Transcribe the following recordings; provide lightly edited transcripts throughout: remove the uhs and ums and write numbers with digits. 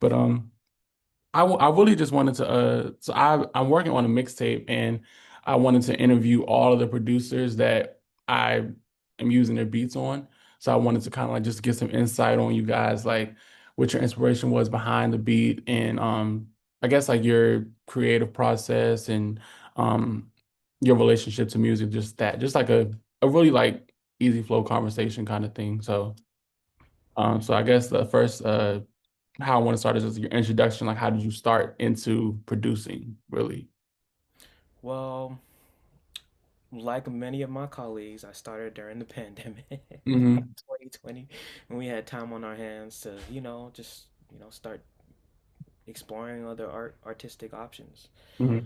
But I really just wanted to so I'm working on a mixtape and I wanted to interview all of the producers that I am using their beats on. So I wanted to kind of like just get some insight on you guys, like what your inspiration was behind the beat and I guess like your creative process and um your relationship to music, just that, just like a really like easy flow conversation kind of thing. So I guess the first how I want to start is just your introduction. Like, how did you start into producing, really? Well, like many of my colleagues, I started during the pandemic in Hmm. 2020 when we had time on our hands to, just, start exploring other artistic options. Hmm.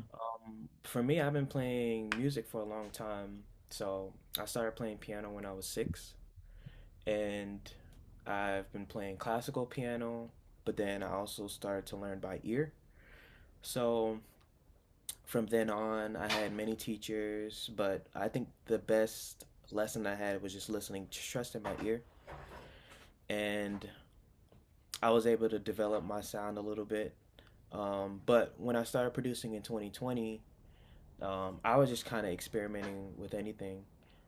For me, I've been playing music for a long time. So I started playing piano when I was 6, and I've been playing classical piano, but then I also started to learn by ear. So from then on, I had many teachers, but I think the best lesson I had was just listening, just trusting my ear. And I was able to develop my sound a little bit. But when I started producing in 2020, I was just kind of experimenting with anything.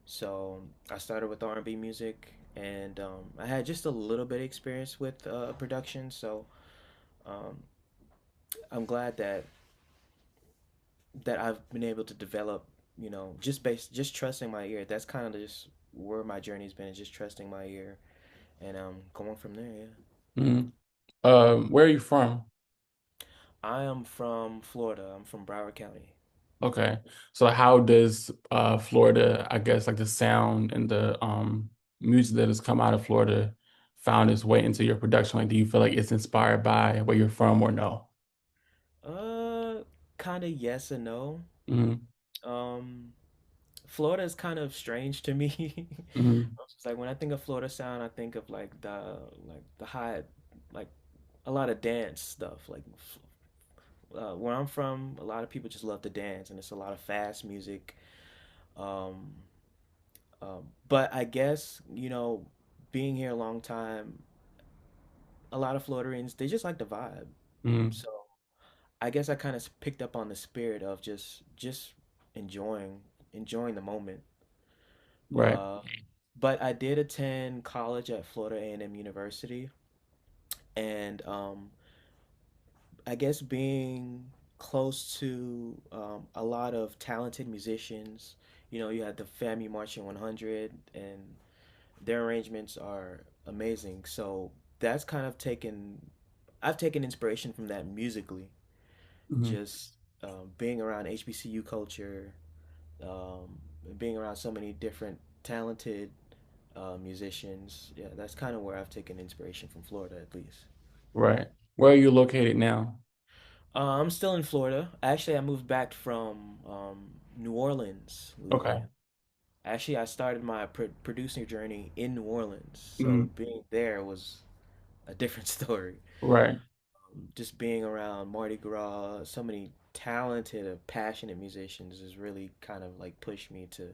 So I started with R&B music, and I had just a little bit of experience with production. So um, I'm glad that I've been able to develop, just trusting my ear. That's kind of just where my journey's been, is just trusting my ear and going from there. Yeah. Hmm. Where are you from? I am from Florida. I'm from Broward County. Okay. So how does Florida, I guess like the sound and the music that has come out of Florida found its way into your production? Like, do you feel like it's inspired by where you're from or no? Uh, Kind of yes and no. Hmm. Um, Florida is kind of strange to me. Hmm. It's like when I think of Florida sound, I think of like the high, like a lot of dance stuff. Like where I'm from, a lot of people just love to dance, and it's a lot of fast music. Um, but I guess, being here a long time, a lot of Floridians, they just like the vibe. Hmm. So I guess I kind of picked up on the spirit of just enjoying the moment. Right. Uh, but I did attend college at Florida A&M University, and I guess being close to a lot of talented musicians, you had the Family Marching 100, and their arrangements are amazing. So that's kind of I've taken inspiration from that musically. Hmm. Just being around HBCU culture, um, being around so many different talented musicians. Yeah, that's kind of where I've taken inspiration from Florida, at least. Right. Where are you located now? I'm still in Florida. Actually, I moved back from New Orleans, Okay. Louisiana. Actually, I started my producer journey in New Orleans, so Hmm. being there was a different story. Right. Just being around Mardi Gras, so many talented, passionate musicians has really kind of like pushed me to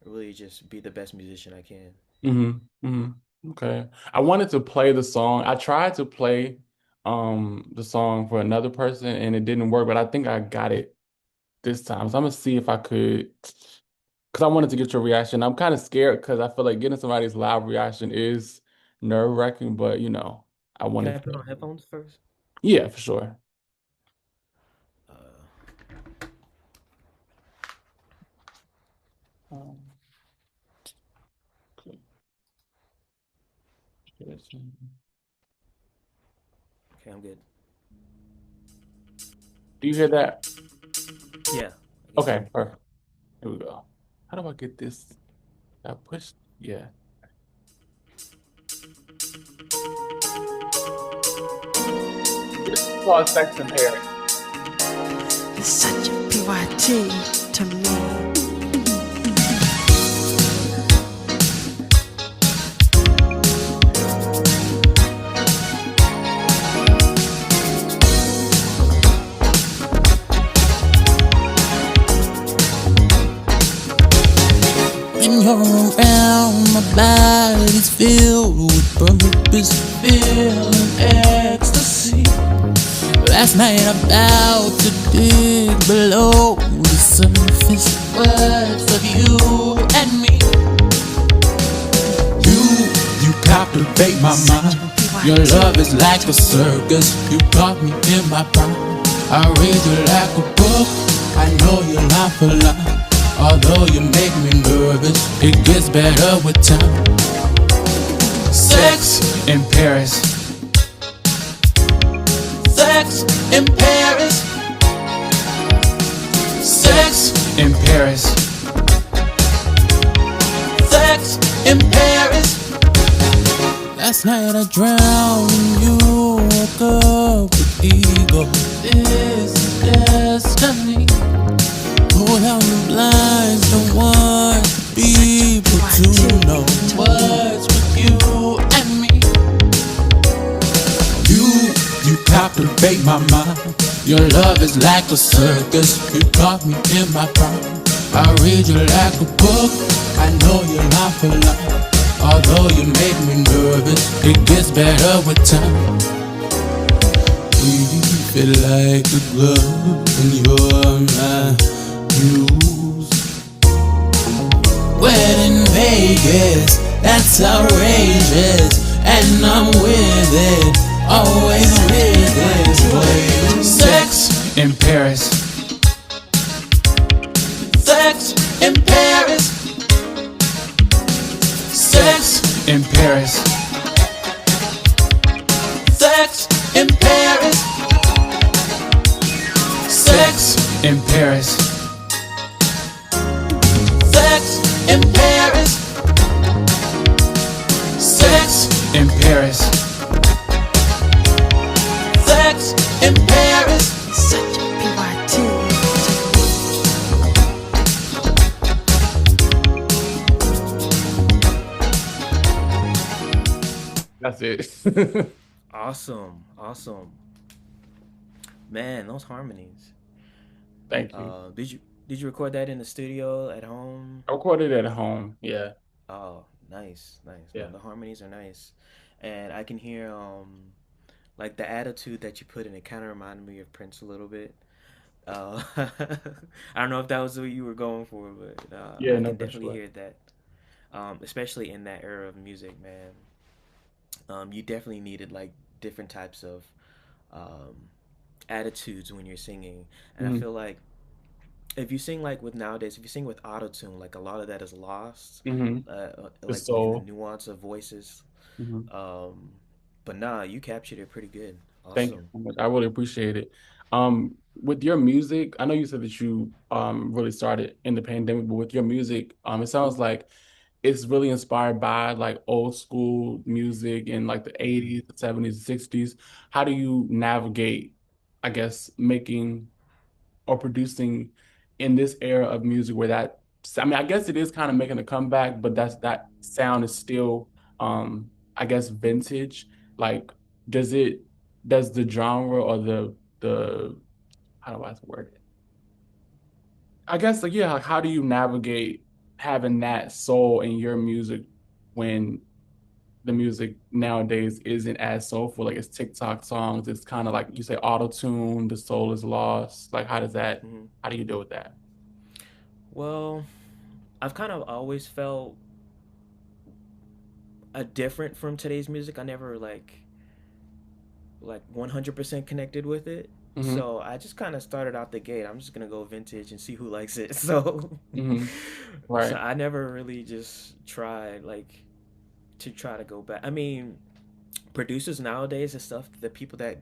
really just be the best musician I can. Hmm. Hmm. Okay. I wanted to play the song. I tried to play the song for another person and it didn't work, but I think I got it this time. So I'm gonna see if I could, because I wanted to get your reaction. I'm kind of scared because I feel like getting somebody's live reaction is nerve-wracking, but I Can wanted I put to. on headphones first? Yeah, for sure. Uh, Um, okay. okay, I'm good. Do you hear that? Yeah, yeah. Okay, perfect. Here we go. How do I get this? I push. Yeah. This is called Sex and Pair. It's such a PYT to me. When you're around, my body's filled with purpose, feeling ecstasy. Last night about to dig below the surface. Words of you and me. You captivate my mind. Your love is like a circus. You got me in my prime. I read you like a book. I know you laugh a lot. Although you make me nervous, it gets better with time. Sex in Paris. Sex in Paris. Sex in Paris. Sex in Paris. Last night I drowned in you. Woke up with ego. This is destiny. Pull down the blinds. Don't want people to know what's with you and me. You captivate my mind. Your love is like a circus. You got me in my prime. I read you like a book. I know you laugh a lot. Although you make me nervous, it gets better with time. We feel like a glove when you're my muse. Wet in Vegas, that's outrageous. And I'm with it, always with it. Sex in Paris. Sex in Paris. Sex in Paris. Sex in Paris. Sex in Paris. Sex in Paris. Sex in Paris. Sex in Paris. Such a PYT. That's it. Awesome, awesome, man. Those harmonies. Thank you. Did you record that in the studio at home? I recorded it at home. Yeah. Oh, nice, nice. No, Yeah. the harmonies are nice, and I can hear like the attitude that you put in it. Kind of reminded me of Prince a little bit. I don't know if that was what you were going for, but Yeah, I no, can for definitely sure. hear that. Especially in that era of music, man. You definitely needed like different types of um, attitudes when you're singing, and I Hmm. feel like if you sing like with nowadays, if you sing with auto tune, like a lot of that is lost, Hmm. The like in the soul. nuance of voices. Hmm. Um, but nah, you captured it pretty good. Thank you Awesome. so much. I really appreciate it. With your music, I know you said that you really started in the pandemic, but with your music, it sounds like it's really inspired by like old school music in like the Hmm. 80s, the 70s, 60s. How do you navigate, I guess, making or producing in this era of music where that, I mean, I guess it is kind of making a comeback, but that sound is still I guess vintage. Like, does it does the genre or the how do I word it? I guess like yeah, like how do you navigate having that soul in your music when the music nowadays isn't as soulful? Like it's TikTok songs, it's kind of like you say auto tune, the soul is lost. Like Hmm. how do you deal with that? Well, I've kind of always felt different from today's music. I never like 100% connected with it. Hmm. So I just kind of started out the gate. I'm just gonna go vintage and see who likes it. So, Hmm. so Right. I never really just tried like to try to go back. I mean, producers nowadays and stuff, the people that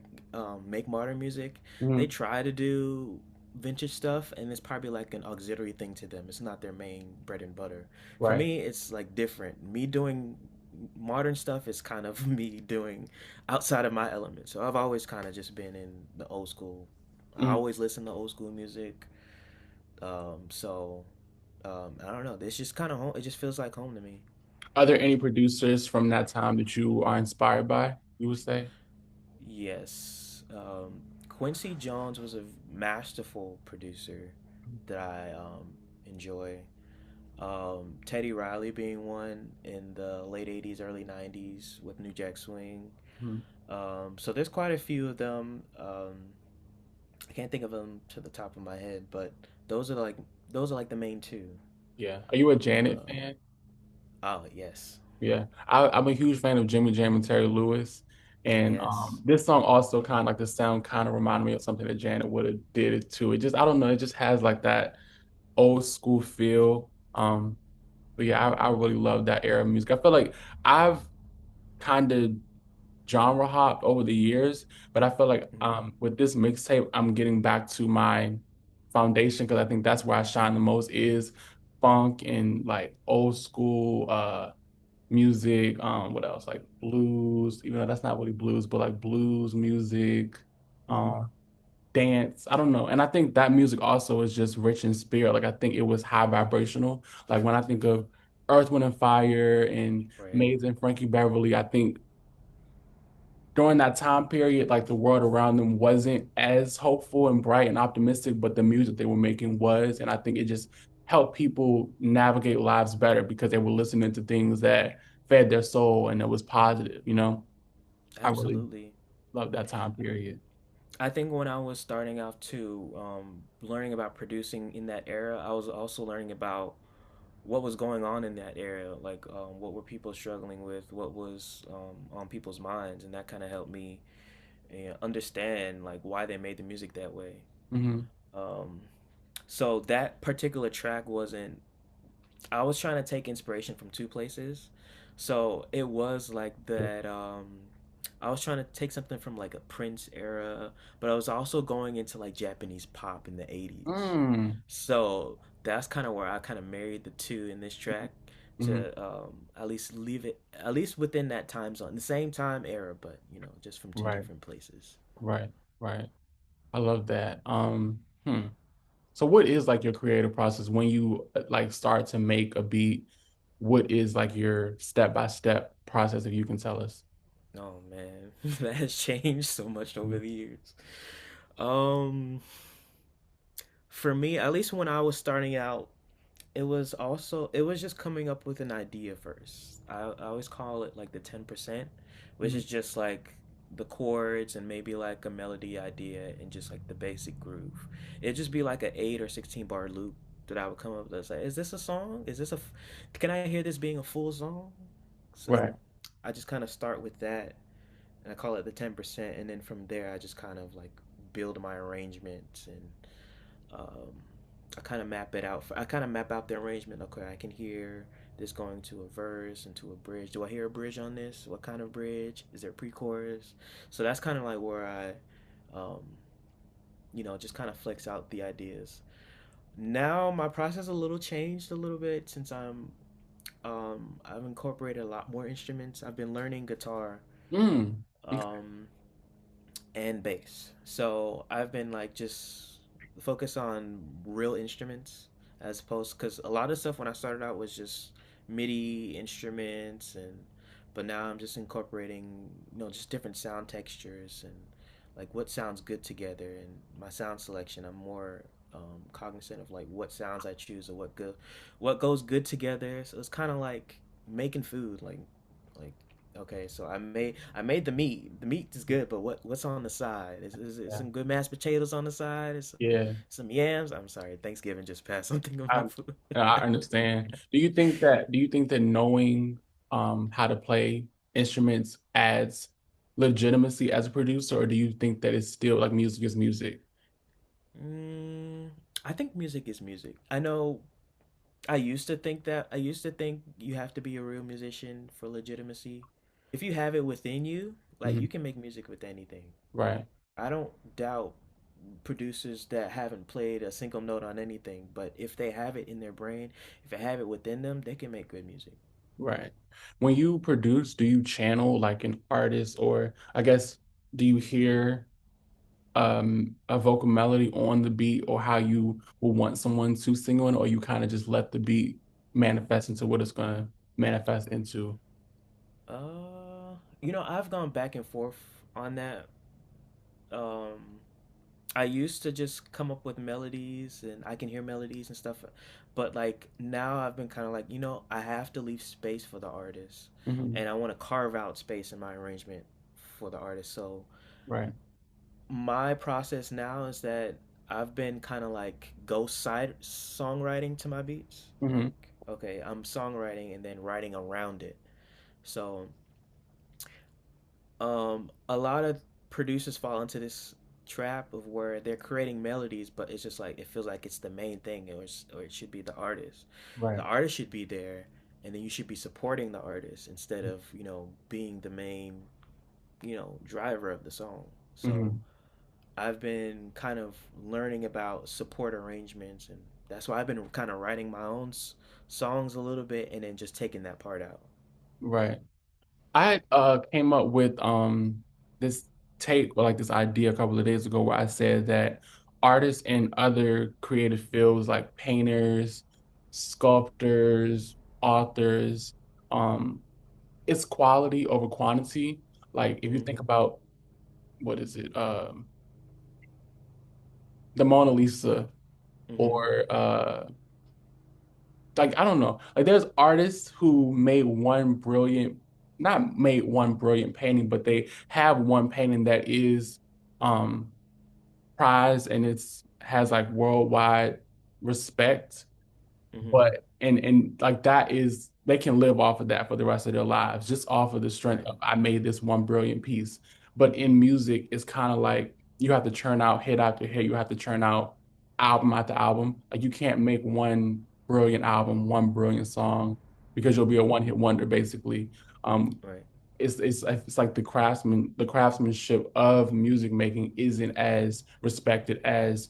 make modern music, they Hmm. try to do vintage stuff, and it's probably like an auxiliary thing to them. It's not their main bread and butter. For Right. me, it's like different. Me doing modern stuff is kind of me doing outside of my element. So I've always kind of just been in the old school. I Hmm. always listen to old school music. So I don't know. It's just kind of home. It just feels like home to me. Are there any producers from that time that you are inspired by, you would say? Yes. Quincy Jones was a masterful producer that I enjoy. Teddy Riley being one in the late 80s, early 90s with New Jack Swing. Mhm. So there's quite a few of them. I can't think of them to the top of my head, but those are like those are like the main two. Yeah. Are you a Janet Um, fan? oh yes, Yeah. I'm a huge fan of Jimmy Jam and Terry Lewis. And yes, this song also kind of like the sound kind of reminded me of something that Janet would have did it too. It just I don't know, it just has like that old school feel. But yeah, I really love that era of music. I feel like I've kind of genre hopped over the years, but I feel like hmm with this mixtape, I'm getting back to my foundation because I think that's where I shine the most is funk and like old school music. What else? Like blues, even though that's not really blues, but like blues music, um, dance. I don't know. And I think that music also is just rich in spirit. Like I think it was high vibrational. Like when I think of Earth, Wind and Fire and right, Maze and Frankie Beverly, I think during that time period, like the world around them wasn't as hopeful and bright and optimistic, but the music they were making was. And I think it just helped people navigate lives better because they were listening to things that fed their soul and it was positive, you know? I really absolutely. love that time period. I think when I was starting out too, learning about producing in that era, I was also learning about what was going on in that era, like what were people struggling with, what was on people's minds, and that kind of helped me understand like why they made the music that way. Hmm. Um, so that particular track wasn't. I was trying to take inspiration from two places, so it was like that. I was trying to take something from like a Prince era, but I was also going into like Japanese pop in the 80s. Mm. So that's kind of where I kind of married the two in this track Hmm. to at least leave it at least within that time zone, the same time era, but just from two Right, different places. right, right. I love that. So what is like your creative process when you like start to make a beat? What is like your step-by-step process if you can tell us? Oh man, that has changed so much over Mhm. the years. Um, for me, at least when I was starting out, it was just coming up with an idea first. I always call it like the 10%, which Mhm. is just like the chords and maybe like a melody idea and just like the basic groove. It'd just be like an 8 or 16 bar loop that I would come up with. Like, is this a song? Can I hear this being a full song? So Right. I just kind of start with that and I call it the 10%, and then from there I just kind of like build my arrangements and um, I kind of map it out. I kind of map out the arrangement. Okay, I can hear this going to a verse and to a bridge. Do I hear a bridge on this? What kind of bridge? Is there pre-chorus? So that's kind of like where um, just kind of flex out the ideas. Now my process a little changed a little bit since I've incorporated a lot more instruments. I've been learning guitar Mm. Okay. um, and bass. So I've been like just focus on real instruments as opposed because a lot of stuff when I started out was just MIDI instruments and but now I'm just incorporating just different sound textures and like what sounds good together and my sound selection. I'm more cognizant of like what sounds I choose or what goes good together. So it's kind of like making food like okay, so I made the meat. The meat is good, but what's on the side? Is it Yeah. some good mashed potatoes on the side? Is Yeah. some yams? I'm sorry, Thanksgiving just passed. Something of my I food. I understand. Do you think that knowing how to play instruments adds legitimacy as a producer, or do you think that it's still like music is music? mm, I think music is music. I know. I used to think that. I used to think you have to be a real musician for legitimacy. If you have it within you, like Mhm. you can make music with anything. Right, I don't doubt producers that haven't played a single note on anything, but if they have it in their brain, if they have it within them, they can make good music. right. When you produce, do you channel like an artist, or I guess do you hear a vocal melody on the beat or how you will want someone to sing on, or you kind of just let the beat manifest into what it's gonna manifest into? I've gone back and forth on that. Um, I used to just come up with melodies and I can hear melodies and stuff, but like now I've been kind of like, I have to leave space for the artist, Hmm. and I want to carve out space in my arrangement for the artist. So Right. my process now is that I've been kind of like ghost side songwriting to my beats. Hmm. Like, okay, I'm songwriting and then writing around it. So, a lot of producers fall into this trap of where they're creating melodies, but it's just like it feels like it's the main thing, or it should be the artist. The Right. artist should be there, and then you should be supporting the artist instead of being the main driver of the song. So Hmm. I've been kind of learning about support arrangements, and that's why I've been kind of writing my own songs a little bit, and then just taking that part out. Right. I came up with this take or like this idea a couple of days ago where I said that artists in other creative fields like painters, sculptors, authors, um, it's quality over quantity. Like if you think Mhm. about what is it, the Mona Lisa Mhm. or like I don't know. Like there's artists who made one brilliant, not made one brilliant painting, but they have one painting that is um prized and it's has like worldwide respect. Mhm. But and like that is they can live off of that for the rest of their lives, just off of the strength Right. of I made this one brilliant piece. But in music, it's kind of like you have to churn out hit after hit. You have to churn out album after album. Like you can't make one brilliant album, one brilliant song, because you'll be a one hit wonder basically. Um, Right. it's like the craftsmanship of music making isn't as respected as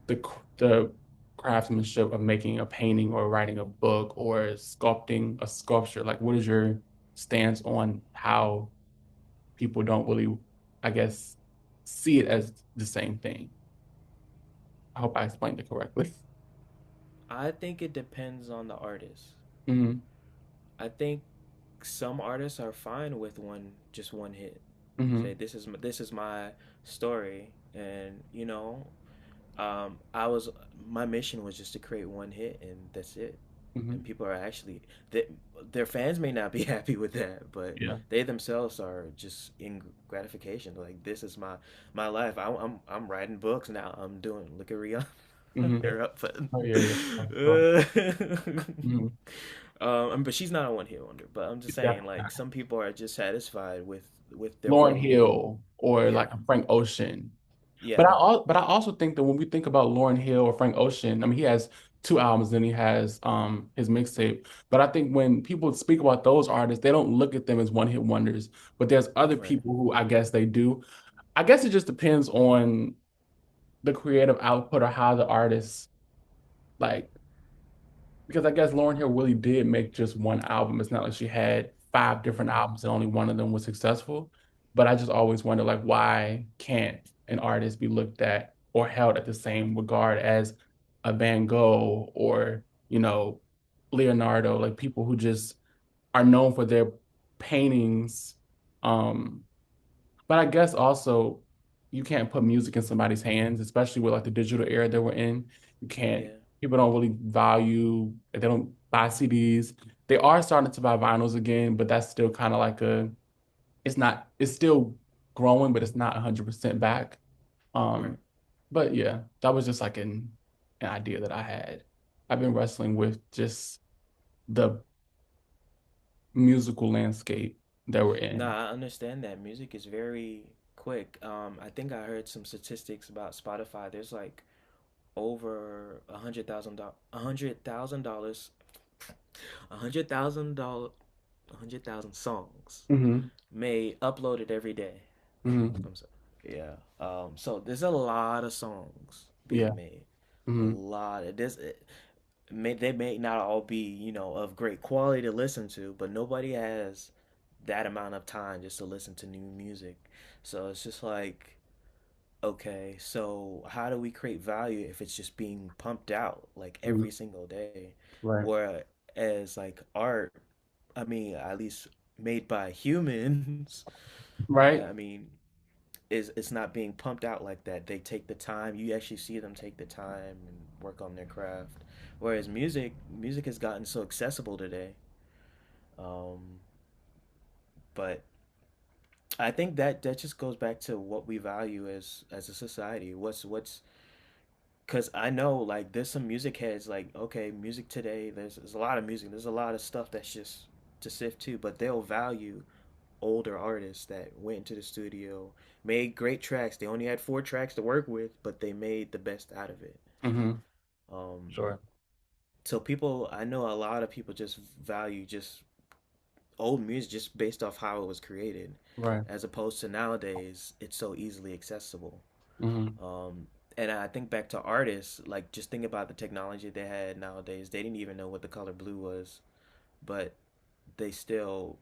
the craftsmanship of making a painting or writing a book or sculpting a sculpture. Like, what is your stance on how people don't really, I guess, see it as the same thing? I hope I explained it correctly. I think it depends on the artist. Hmm. I think some artists are fine with just one hit. Say Hmm. this is my story, and I was my mission was just to create one hit, and that's it. And Hmm. people are actually they, their fans may not be happy with that, but Yeah. they themselves are just in gratification. Like this is my life. I'm writing books now. I'm doing look at Rihanna. Hmm. Her up, but Oh yeah, yeah. Oh, hmm. but she's not a one hit wonder. But I'm just saying, Definitely like not. some people are just satisfied with their Lauryn one hit. Hill or Yeah, like a Frank Ocean. yeah, But I also think that when we think about Lauryn Hill or Frank Ocean, I mean he has two albums and he has his mixtape. But I think when people speak about those artists, they don't look at them as one hit wonders. But there's other right, people who I guess they do. I guess it just depends on the creative output or how the artist like because I guess Lauryn Hill really did make just one album. It's not like she had five different hmm, albums and only one of them was successful. But I just always wonder, like, why can't an artist be looked at or held at the same regard as a Van Gogh or, Leonardo, like people who just are known for their paintings. Um, but I guess also you can't put music in somebody's hands, especially with like the digital era that we're in. You can't, yeah, people don't really value, they don't buy CDs. They are starting to buy vinyls again, but that's still kind of like it's not, it's still growing, but it's not 100% back. right. Um, but yeah, that was just like an idea that I had. I've been wrestling with just the musical landscape that we're No, in. I understand that music is very quick. I think I heard some statistics about Spotify. There's like over $100,000, $100,000 songs Hmm. made uploaded every day. Hmm. I'm sorry. Yeah. So there's a lot of songs Yeah. being made. A Hmm. lot. They may not all be of great quality to listen to, but nobody has that amount of time just to listen to new music. So it's just like, okay, so how do we create value if it's just being pumped out like every Hmm. single day? Right. Whereas like art, I mean, at least made by humans, Right. I mean, is it's not being pumped out like that. They take the time. You actually see them take the time and work on their craft. Whereas music has gotten so accessible today. Um, but I think that that just goes back to what we value as a society. What's because I know like there's some music heads like okay music today there's a lot of music there's a lot of stuff that's just to sift too but they'll value older artists that went into the studio made great tracks they only had 4 tracks to work with but they made the best out of it. Hmm. um Sure. so people I know a lot of people just value just old music just based off how it was created Right. as opposed to nowadays it's so easily accessible. Hmm. Um, and I think back to artists, like just think about the technology they had nowadays. They didn't even know what the color blue was, but they still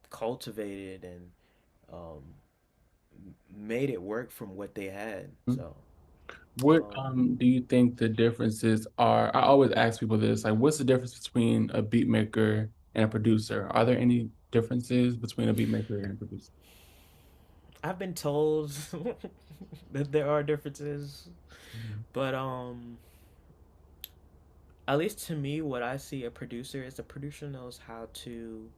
cultivated and um, made it work from what they had. So, What um, do you think the differences are? I always ask people this, like, what's the difference between a beat maker and a producer? Are there any differences between a beat maker and a producer? I've been told that there are differences, Mhm. but at least to me, what I see a producer is a producer knows how to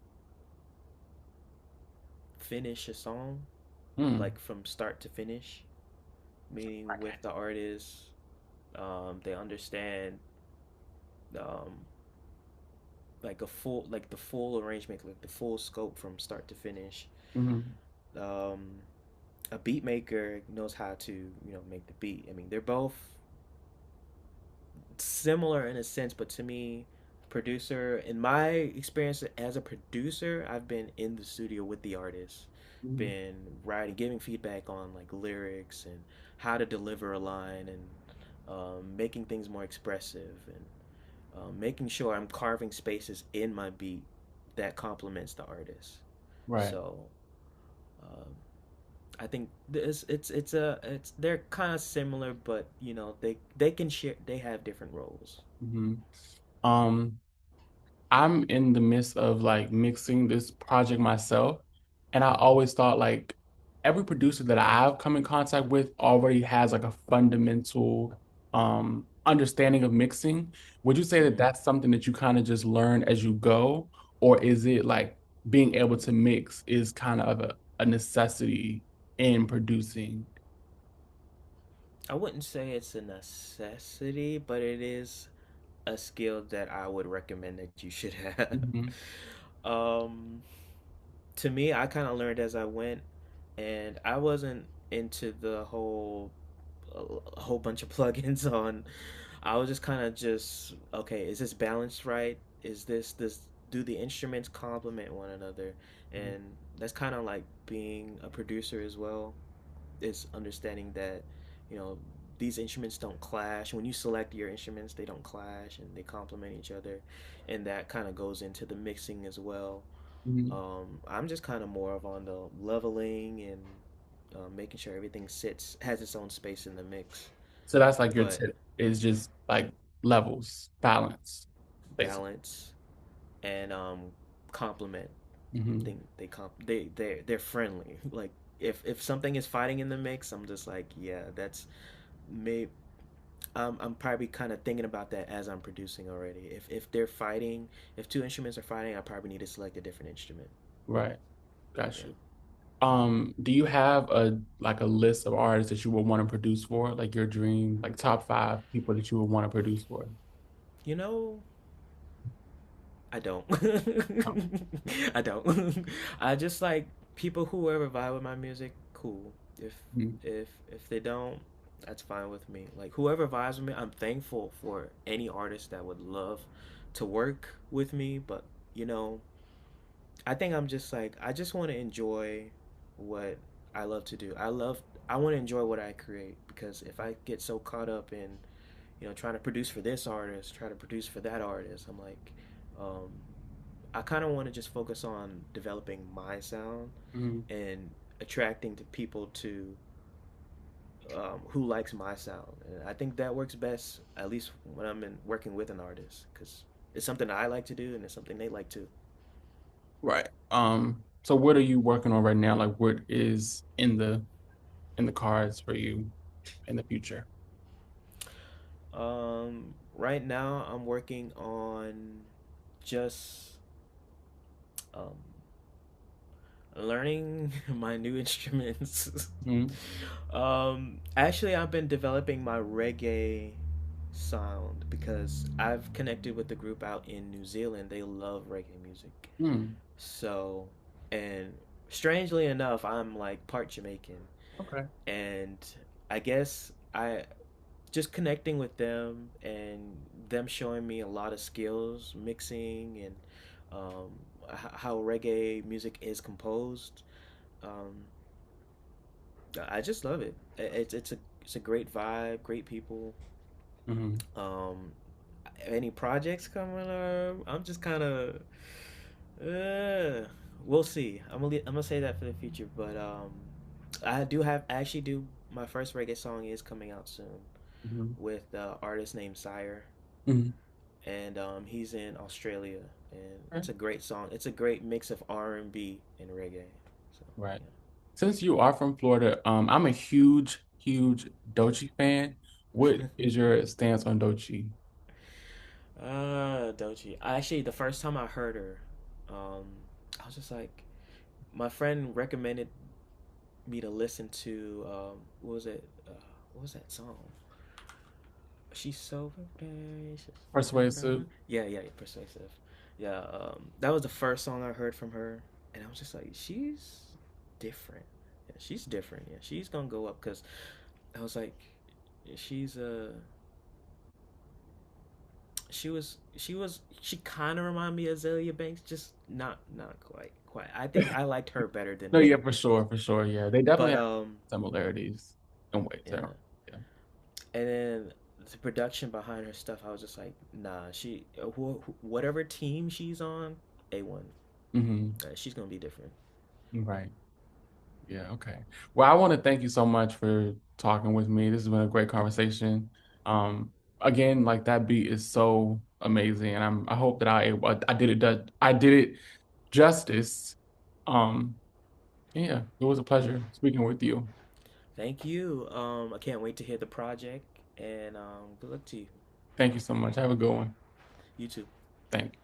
finish a song, Hmm. like from start to finish meaning with the artist, they understand um, like the full arrangement, like the full scope from start to finish. Hmm. Um, a beat maker knows how to make the beat. I mean, they're both similar in a sense, but to me, producer in my experience as a producer, I've been in the studio with the artist, Hmm. been writing, giving feedback on like lyrics and how to deliver a line and making things more expressive and making sure I'm carving spaces in my beat that complements the artist. Right. So um, I think it's they're kind of similar, but they can share. They have different roles. Hmm. Um, I'm in the midst of like mixing this project myself, and I Mm-hmm. always thought like every producer that I've come in contact with already has like a fundamental understanding of mixing. Would you say that Mm-hmm. that's something that you kind of just learn as you go, or is it like being able to mix is kind of a necessity in producing? I wouldn't say it's a necessity, but it is a skill that I would recommend that you should have. Hmm. um, to me, I kind of learned as I went, and I wasn't into the a whole bunch of plugins on. I was just kind of just okay. Is this balanced right? Is this do the instruments complement one another? And that's kind of like being a producer as well. Is understanding that you know these instruments don't clash. When you select your instruments, they don't clash and they complement each other, and that kind of goes into the mixing as well. Hmm. I'm just kind of more of on the leveling and making sure everything sits has its own space in the mix. So that's like your But tip is just like levels, balance, basically. balance and complement. Hmm. They're friendly. Like if something is fighting in the mix, I'm just like yeah, that's may. I'm probably kind of thinking about that as I'm producing already. If they're fighting, if 2 instruments are fighting, I probably need to select a different instrument. Right. Got Yeah. you. Do you have a like a list of artists that you would want to produce for, like your dream, like top 5 people that you would want to produce for? You know, I don't. Oh. I don't. I just like people who ever vibe with my music, cool. If Mhm. if they don't, that's fine with me. Like whoever vibes with me, I'm thankful for any artist that would love to work with me, but you know, I think I'm just like I just want to enjoy what I love to do. I want to enjoy what I create because if I get so caught up in trying to produce for this artist, try to produce for that artist, I'm like um, I kind of want to just focus on developing my sound Mhm. and attracting to people to who likes my sound. And I think that works best, at least when I'm working with an artist, because it's something I like to do and it's something they like too. Right. So what are you working on right now? Like what is in the cards for you in the future? Right now, I'm working on just um, Learning my new instruments. Mm-hmm. Actually, I've been developing my reggae sound because I've connected with the group out in New Zealand. They love reggae music. Mm. So, and strangely enough, I'm like part Jamaican, Okay. and I guess I just connecting with them and them showing me a lot of skills mixing and um, how reggae music is composed. Um, I just love it. It's a great vibe, great people. Mm-hmm. Um, any projects coming up? I'm just kind of we'll see. I'm gonna say that for the future, but I actually do my first reggae song is coming out soon Mm-hmm. with artist named Sire, Mm-hmm. and he's in Australia, and Okay. it's a great song. It's a great mix of R&B and reggae. So Right. yeah. Since you are from Florida, I'm a huge, huge Doechii fan. What is your stance on Doechii? Doechii. Actually, the first time I heard her, um, I was just like, my friend recommended me to listen to what was it? What was that song? She's so persuasive. Persuasive. Yeah, persuasive. Yeah, that was the first song I heard from her, and I was just like, she's different. Yeah, she's different. Yeah, she's gonna go up because I was like, she's she kind of reminded me of Azalea Banks, just not quite. I think I liked her better than No, yeah, Azalea for Banks. sure, for sure. Yeah, they definitely But have similarities in ways. yeah, Yeah. and then the production behind her stuff, I was just like, nah, whatever team she's on, A1. Hmm. She's gonna be different. Right. Yeah. Okay. Well, I want to thank you so much for talking with me. This has been a great conversation. Um, Again, like that beat is so amazing, and I hope that I did it justice. Um, yeah, it was a pleasure speaking with you. Thank you. I can't wait to hear the project, and good luck to you. Thank you so much. Have a good one. You too. Thank you.